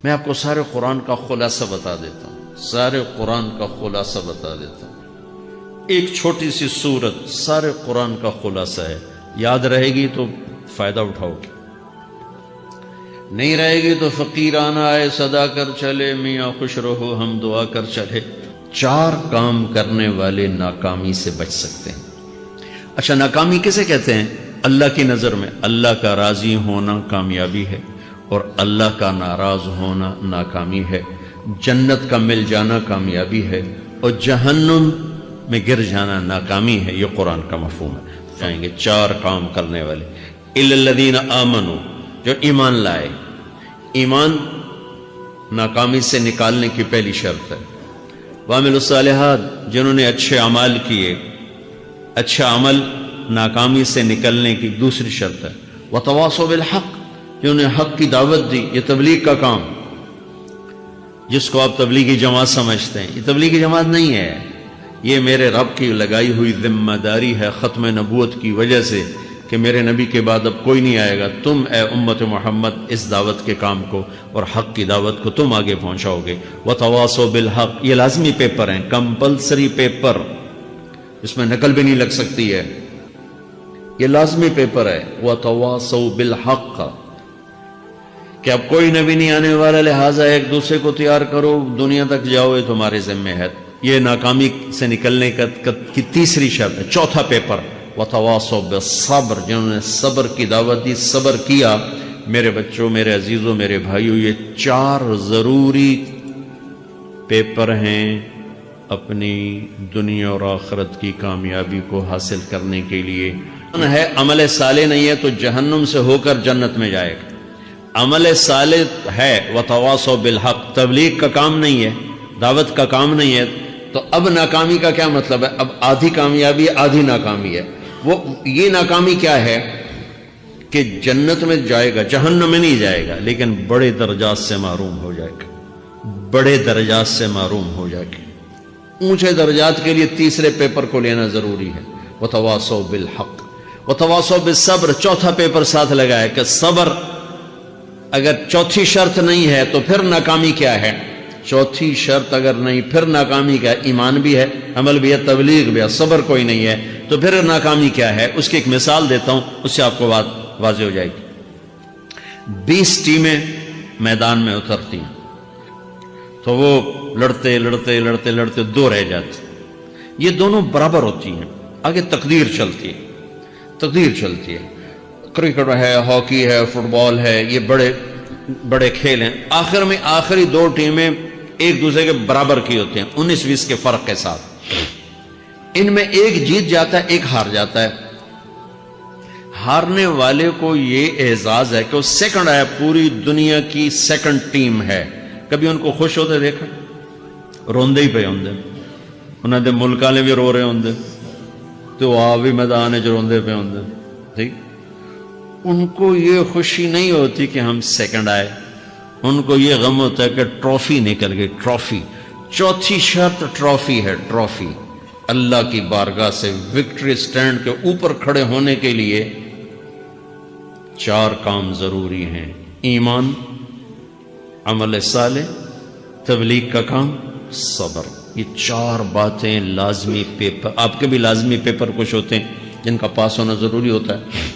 میں آپ کو سارے قرآن کا خلاصہ بتا دیتا ہوں، سارے قرآن کا خلاصہ بتا دیتا ہوں۔ ایک چھوٹی سی سورت سارے قرآن کا خلاصہ ہے، یاد رہے گی تو فائدہ اٹھاؤ گے، نہیں رہے گی تو فقیرانہ آئے صدا کر چلے، میاں خوش رہو ہم دعا کر چلے۔ 4 کام کرنے والے ناکامی سے بچ سکتے ہیں۔ اچھا، ناکامی کسے کہتے ہیں؟ اللہ کی نظر میں اللہ کا راضی ہونا کامیابی ہے، اور اللہ کا ناراض ہونا ناکامی ہے۔ جنت کا مل جانا کامیابی ہے، اور جہنم میں گر جانا ناکامی ہے۔ یہ قرآن کا مفہوم ہے۔ کہیں گے 4 کام کرنے والے، الا الذین آمنوا، جو ایمان لائے۔ ایمان ناکامی سے نکالنے کی پہلی شرط ہے۔ وعملوا الصالحات، جنہوں نے اچھے اعمال کیے۔ اچھا عمل ناکامی سے نکلنے کی دوسری شرط ہے۔ وتواصوا بالحق، جنہوں نے حق کی دعوت دی۔ یہ تبلیغ کا کام، جس کو آپ تبلیغی جماعت سمجھتے ہیں، یہ تبلیغی جماعت نہیں ہے، یہ میرے رب کی لگائی ہوئی ذمہ داری ہے ختم نبوت کی وجہ سے کہ میرے نبی کے بعد اب کوئی نہیں آئے گا۔ تم اے امت محمد اس دعوت کے کام کو اور حق کی دعوت کو تم آگے پہنچاؤ گے۔ وتواصوا بالحق، یہ لازمی پیپر ہیں، کمپلسری پیپر، اس میں نقل بھی نہیں لگ سکتی ہے، یہ لازمی پیپر ہے۔ وتواصوا بالحق، کہ اب کوئی نبی نہیں آنے والا، لہٰذا ایک دوسرے کو تیار کرو، دنیا تک جاؤ، یہ تمہارے ذمہ ہے۔ یہ ناکامی سے نکلنے کی تیسری شرط ہے۔ چوتھا پیپر، وتواصوا بالصبر، جنہوں نے صبر کی دعوت دی، صبر کیا۔ میرے بچوں، میرے عزیزوں، میرے بھائیوں، یہ 4 ضروری پیپر ہیں اپنی دنیا اور آخرت کی کامیابی کو حاصل کرنے کے لیے۔ ہے عمل صالح نہیں ہے تو جہنم سے ہو کر جنت میں جائے گا۔ عمل صالح ہے، وتواصوا بالحق، تبلیغ کا کام نہیں ہے، دعوت کا کام نہیں ہے، تو اب ناکامی کا کیا مطلب ہے؟ اب آدھی کامیابی آدھی ناکامی ہے۔ وہ یہ ناکامی کیا ہے کہ جنت میں جائے گا، جہنم میں نہیں جائے گا، لیکن بڑے درجات سے محروم ہو جائے گا، بڑے درجات سے محروم ہو جائے گا۔ اونچے درجات کے لیے تیسرے پیپر کو لینا ضروری ہے، وتواصوا بالحق۔ وتواصوا بالصبر، چوتھا پیپر ساتھ لگایا کہ صبر اگر چوتھی شرط نہیں ہے تو پھر ناکامی کیا ہے؟ چوتھی شرط اگر نہیں، پھر ناکامی کیا ہے؟ ایمان بھی ہے، عمل بھی ہے، تبلیغ بھی ہے، صبر کوئی نہیں ہے، تو پھر ناکامی کیا ہے؟ اس کی ایک مثال دیتا ہوں، اس سے آپ کو بات واضح ہو جائے گی۔ 20 ٹیمیں میدان میں اترتی ہیں، تو وہ لڑتے لڑتے لڑتے لڑتے 2 رہ جاتے، یہ دونوں برابر ہوتی ہیں، آگے تقدیر چلتی ہے، تقدیر چلتی ہے۔ کرکٹ ہے، ہاکی ہے، فٹ بال ہے، یہ بڑے بڑے کھیل ہیں۔ آخر میں آخری 2 ٹیمیں ایک دوسرے کے برابر کی ہوتی ہیں، 19-20 کے فرق کے ساتھ۔ ان میں ایک جیت جاتا ہے، ایک ہار جاتا ہے۔ ہارنے والے کو یہ اعزاز ہے کہ وہ سیکنڈ آیا، پوری دنیا کی سیکنڈ ٹیم ہے۔ کبھی ان کو خوش ہوتے دیکھا؟ روندے ہی پہ ہوندے، انہوں نے ملک والے بھی رو رہے ہوندے، تو آ بھی میدان جو روندے پہ ہوندے، ٹھیک۔ ان کو یہ خوشی نہیں ہوتی کہ ہم سیکنڈ آئے، ان کو یہ غم ہوتا ہے کہ ٹرافی نکل گئی، ٹرافی۔ چوتھی شرط ٹرافی ہے، ٹرافی۔ اللہ کی بارگاہ سے وکٹری سٹینڈ کے اوپر کھڑے ہونے کے لیے 4 کام ضروری ہیں: ایمان، عمل صالح، تبلیغ کا کام، صبر۔ یہ 4 باتیں لازمی پیپر، آپ کے بھی لازمی پیپر کچھ ہوتے ہیں جن کا پاس ہونا ضروری ہوتا ہے۔